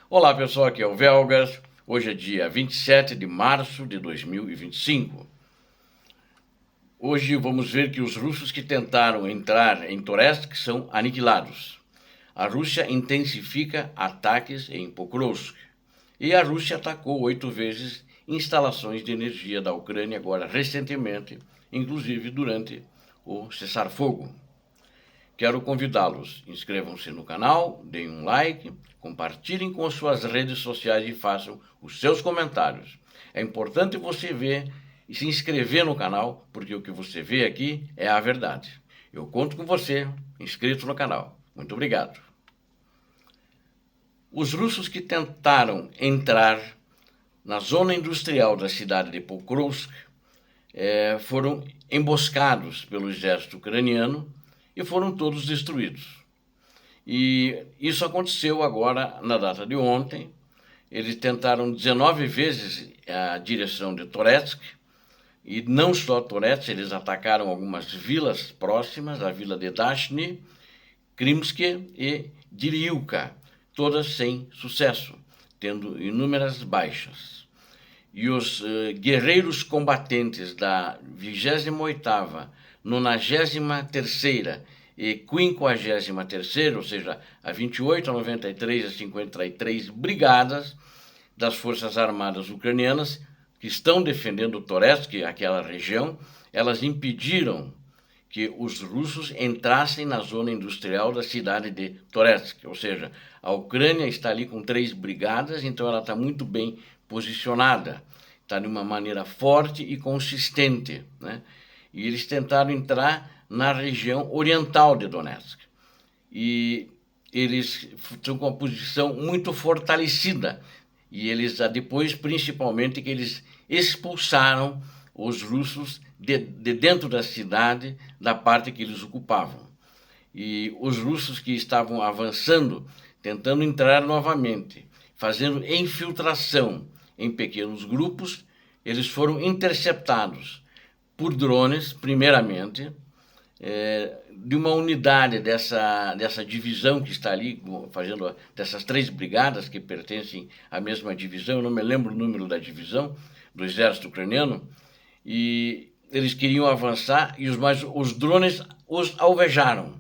Olá pessoal, aqui é o Velgas. Hoje é dia 27 de março de 2025. Hoje vamos ver que os russos que tentaram entrar em Toretsk são aniquilados. A Rússia intensifica ataques em Pokrovsk. E a Rússia atacou 8 vezes instalações de energia da Ucrânia agora recentemente, inclusive durante o cessar-fogo. Quero convidá-los, inscrevam-se no canal, deem um like, compartilhem com suas redes sociais e façam os seus comentários. É importante você ver e se inscrever no canal, porque o que você vê aqui é a verdade. Eu conto com você, inscrito no canal. Muito obrigado. Os russos que tentaram entrar na zona industrial da cidade de Pokrovsk foram emboscados pelo exército ucraniano e foram todos destruídos. E isso aconteceu agora na data de ontem. Eles tentaram 19 vezes a direção de Toretsk, e não só Toretsk, eles atacaram algumas vilas próximas, a vila de Dashny, Krimsky e Diriivka, todas sem sucesso, tendo inúmeras baixas. E os guerreiros combatentes da 28ª, 93ª e 53ª, ou seja, a 28, a 93 e a 53 brigadas das Forças Armadas Ucranianas, que estão defendendo Toretsk, aquela região, elas impediram que os russos entrassem na zona industrial da cidade de Toretsk. Ou seja, a Ucrânia está ali com 3 brigadas, então ela está muito bem posicionada, está de uma maneira forte e consistente, né? E eles tentaram entrar na região oriental de Donetsk. E eles estão com uma posição muito fortalecida. E eles, depois, principalmente, que eles expulsaram os russos de dentro da cidade, da parte que eles ocupavam. E os russos que estavam avançando, tentando entrar novamente, fazendo infiltração em pequenos grupos, eles foram interceptados por drones, primeiramente, de uma unidade dessa divisão que está ali, fazendo dessas 3 brigadas que pertencem à mesma divisão, eu não me lembro o número da divisão, do exército ucraniano, e eles queriam avançar, mas os drones os alvejaram,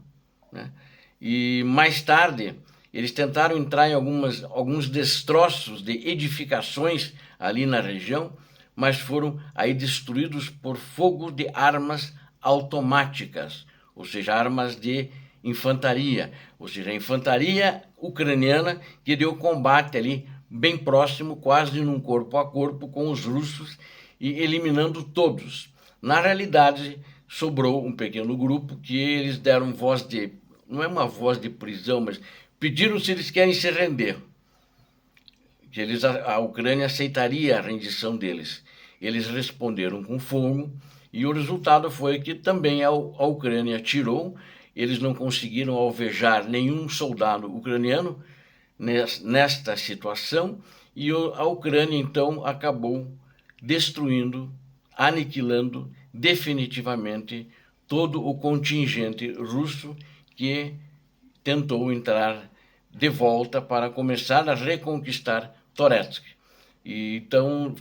né? E mais tarde, eles tentaram entrar em alguns destroços de edificações ali na região, mas foram aí destruídos por fogo de armas automáticas, ou seja, armas de infantaria, ou seja, a infantaria ucraniana que deu combate ali bem próximo, quase num corpo a corpo com os russos e eliminando todos. Na realidade, sobrou um pequeno grupo que eles deram voz de, não é uma voz de prisão, mas pediram se eles querem se render, que a Ucrânia aceitaria a rendição deles. Eles responderam com fogo, e o resultado foi que também a Ucrânia tirou, eles não conseguiram alvejar nenhum soldado ucraniano nesta situação, e a Ucrânia então acabou destruindo, aniquilando definitivamente todo o contingente russo que tentou entrar de volta para começar a reconquistar Toretsk. E então,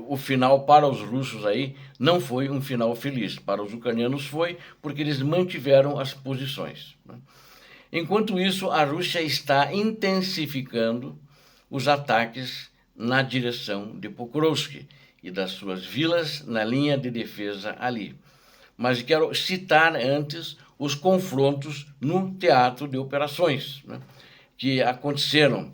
o final para os russos aí não foi um final feliz. Para os ucranianos foi, porque eles mantiveram as posições, né? Enquanto isso, a Rússia está intensificando os ataques na direção de Pokrovsk e das suas vilas na linha de defesa ali. Mas quero citar antes os confrontos no teatro de operações, né, que aconteceram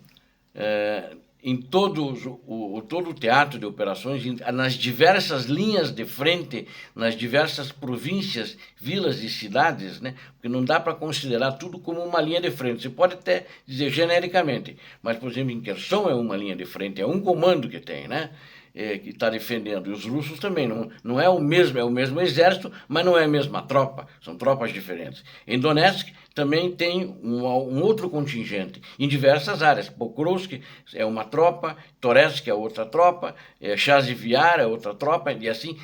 em todo o teatro de operações, nas diversas linhas de frente, nas diversas províncias, vilas e cidades, né? Porque não dá para considerar tudo como uma linha de frente. Você pode até dizer genericamente, mas, por exemplo, em Kherson é uma linha de frente, é um comando que tem, né? que está defendendo, e os russos também. Não é o mesmo exército, mas não é a mesma tropa, são tropas diferentes. Em Donetsk também tem um outro contingente, em diversas áreas. Pokrovsk é uma tropa, Toretsk é outra tropa, Chasiv Yar é outra tropa, e assim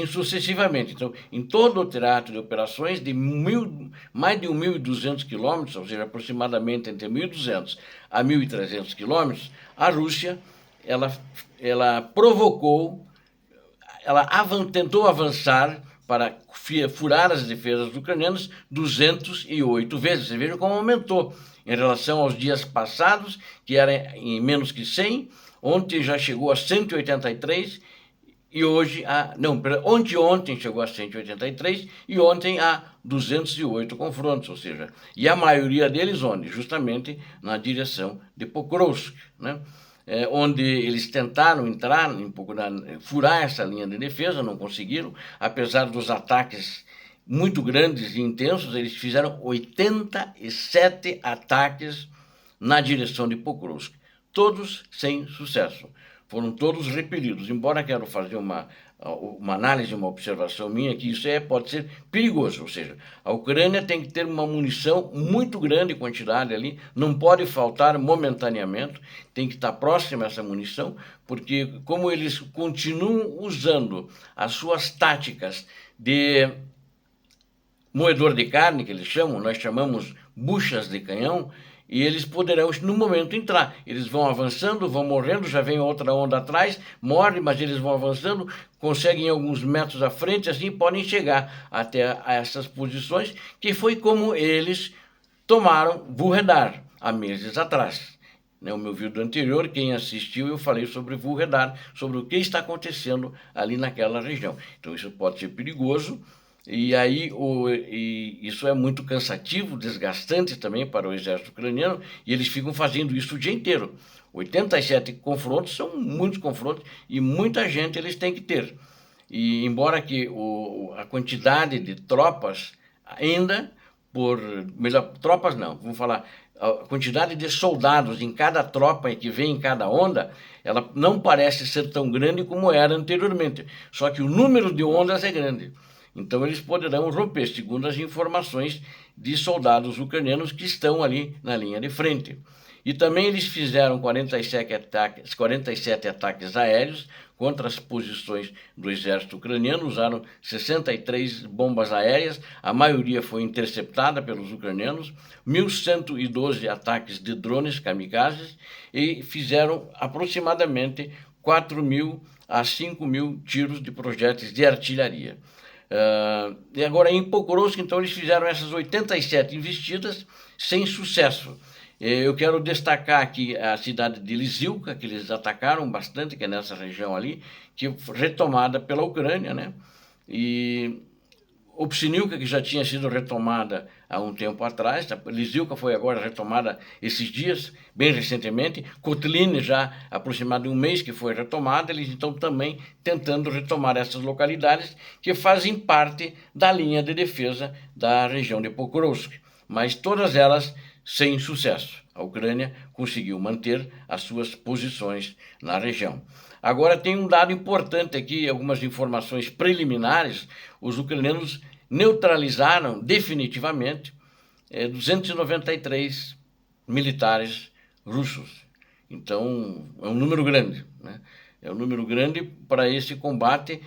sucessivamente. Então, em todo o teatro de operações, mais de 1.200 quilômetros, ou seja, aproximadamente entre 1.200 a 1.300 quilômetros, a Rússia ela provocou, tentou avançar para furar as defesas ucranianas 208 vezes. Você veja como aumentou em relação aos dias passados, que era em menos que 100, ontem já chegou a 183 e hoje ontem chegou a 183 e ontem a 208 confrontos, ou seja, e a maioria deles onde? Justamente na direção de Pokrovsk, né? Onde eles tentaram entrar, furar essa linha de defesa, não conseguiram, apesar dos ataques muito grandes e intensos, eles fizeram 87 ataques na direção de Pokrovsk, todos sem sucesso. Foram todos repelidos, embora quero fazer uma análise, uma observação minha, que isso pode ser perigoso, ou seja, a Ucrânia tem que ter uma munição muito grande quantidade ali, não pode faltar momentaneamente, tem que estar próxima essa munição, porque como eles continuam usando as suas táticas de moedor de carne, que eles chamam, nós chamamos buchas de canhão, e eles poderão, no momento, entrar. Eles vão avançando, vão morrendo, já vem outra onda atrás, morre, mas eles vão avançando, conseguem alguns metros à frente, assim podem chegar até a essas posições, que foi como eles tomaram Vuhledar há meses atrás. No meu vídeo anterior, quem assistiu, eu falei sobre Vuhledar, sobre o que está acontecendo ali naquela região. Então isso pode ser perigoso, e aí isso é muito cansativo, desgastante também para o exército ucraniano, e eles ficam fazendo isso o dia inteiro. 87 confrontos são muitos confrontos e muita gente eles têm que ter. E embora que a quantidade de tropas ainda, melhor, tropas não, vamos falar, a quantidade de soldados em cada tropa que vem em cada onda, ela não parece ser tão grande como era anteriormente. Só que o número de ondas é grande. Então eles poderão romper, segundo as informações de soldados ucranianos que estão ali na linha de frente. E também eles fizeram 47 ataques aéreos contra as posições do exército ucraniano, usaram 63 bombas aéreas, a maioria foi interceptada pelos ucranianos, 1.112 ataques de drones kamikazes e fizeram aproximadamente 4.000 a 5.000 tiros de projéteis de artilharia. E agora em Pokrovsk, então, eles fizeram essas 87 investidas sem sucesso. Eu quero destacar aqui a cidade de Lizivka, que eles atacaram bastante, que é nessa região ali, que foi retomada pela Ucrânia, né? E Opsinivka, que já tinha sido retomada há um tempo atrás, Lizivka foi agora retomada esses dias, bem recentemente, Kotlin já aproximadamente um mês que foi retomada, eles estão também tentando retomar essas localidades que fazem parte da linha de defesa da região de Pokrovsk, mas todas elas sem sucesso. A Ucrânia conseguiu manter as suas posições na região. Agora tem um dado importante aqui, algumas informações preliminares, os ucranianos neutralizaram definitivamente 293 militares russos. Então, é um número grande, né? É um número grande para esse combate,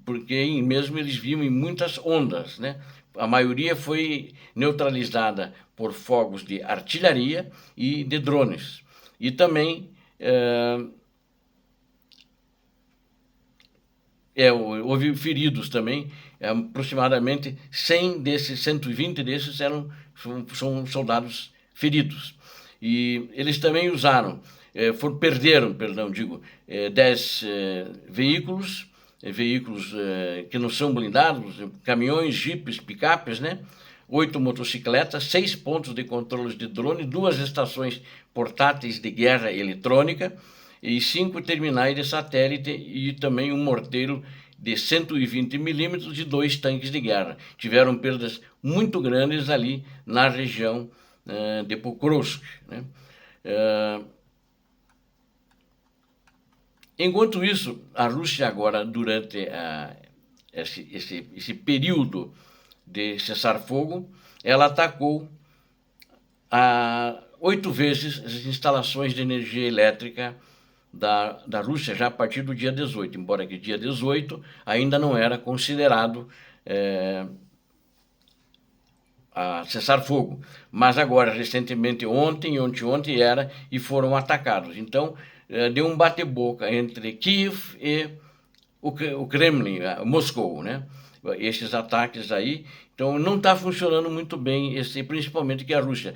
porque mesmo eles viam em muitas ondas, né? A maioria foi neutralizada por fogos de artilharia e de drones. E também houve feridos também, aproximadamente 120 desses são soldados feridos. E eles também perderam 10 veículos que não são blindados, caminhões, jipes, picapes, né? 8 motocicletas, 6 pontos de controle de drone, 2 estações portáteis de guerra eletrônica e 5 terminais de satélite e também um morteiro de 120 milímetros e 2 tanques de guerra. Tiveram perdas muito grandes ali na região de Pokrovsk, né? Enquanto isso, a Rússia agora, durante esse período de cessar-fogo, ela atacou 8 vezes as instalações de energia elétrica da Rússia, já a partir do dia 18, embora que dia 18 ainda não era considerado a cessar-fogo. Mas agora, recentemente, ontem era, e foram atacados. Então, deu um bate-boca entre Kiev e o Kremlin, Moscou, né? Esses ataques aí. Então, não está funcionando muito bem, principalmente que a Rússia.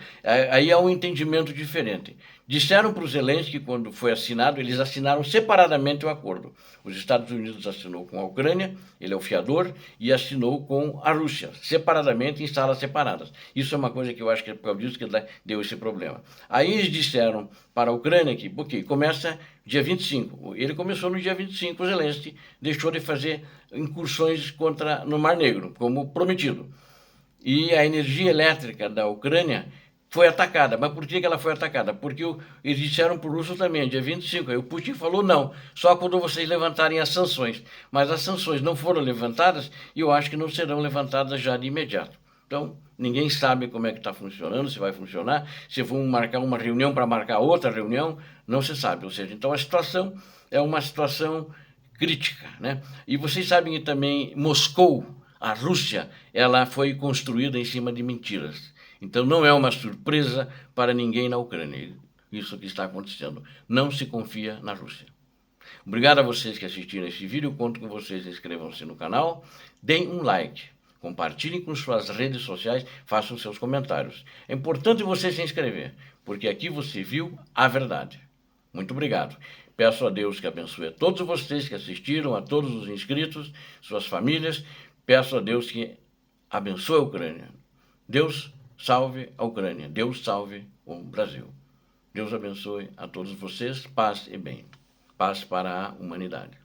Aí há um entendimento diferente. Disseram para os Zelensky, quando foi assinado, eles assinaram separadamente o acordo. Os Estados Unidos assinou com a Ucrânia, ele é o fiador, e assinou com a Rússia, separadamente, em salas separadas. Isso é uma coisa que eu acho que é por causa disso que deu esse problema. Aí eles disseram para a Ucrânia que, ok, começa dia 25. Ele começou no dia 25, o Zelensky deixou de fazer incursões no Mar Negro, como prometido. E a energia elétrica da Ucrânia foi atacada. Mas por que ela foi atacada? Porque eles disseram para o russo também, dia 25. Aí o Putin falou, não, só quando vocês levantarem as sanções. Mas as sanções não foram levantadas e eu acho que não serão levantadas já de imediato. Então, ninguém sabe como é que está funcionando, se vai funcionar, se vão marcar uma reunião para marcar outra reunião, não se sabe. Ou seja, então a situação é uma situação crítica, né? E vocês sabem que também Moscou, a Rússia, ela foi construída em cima de mentiras. Então não é uma surpresa para ninguém na Ucrânia. Isso que está acontecendo. Não se confia na Rússia. Obrigado a vocês que assistiram esse vídeo. Conto com vocês, inscrevam-se no canal, deem um like, compartilhem com suas redes sociais, façam seus comentários. É importante você se inscrever, porque aqui você viu a verdade. Muito obrigado. Peço a Deus que abençoe a todos vocês que assistiram, a todos os inscritos, suas famílias. Peço a Deus que abençoe a Ucrânia. Deus salve a Ucrânia. Deus salve o Brasil. Deus abençoe a todos vocês. Paz e bem. Paz para a humanidade.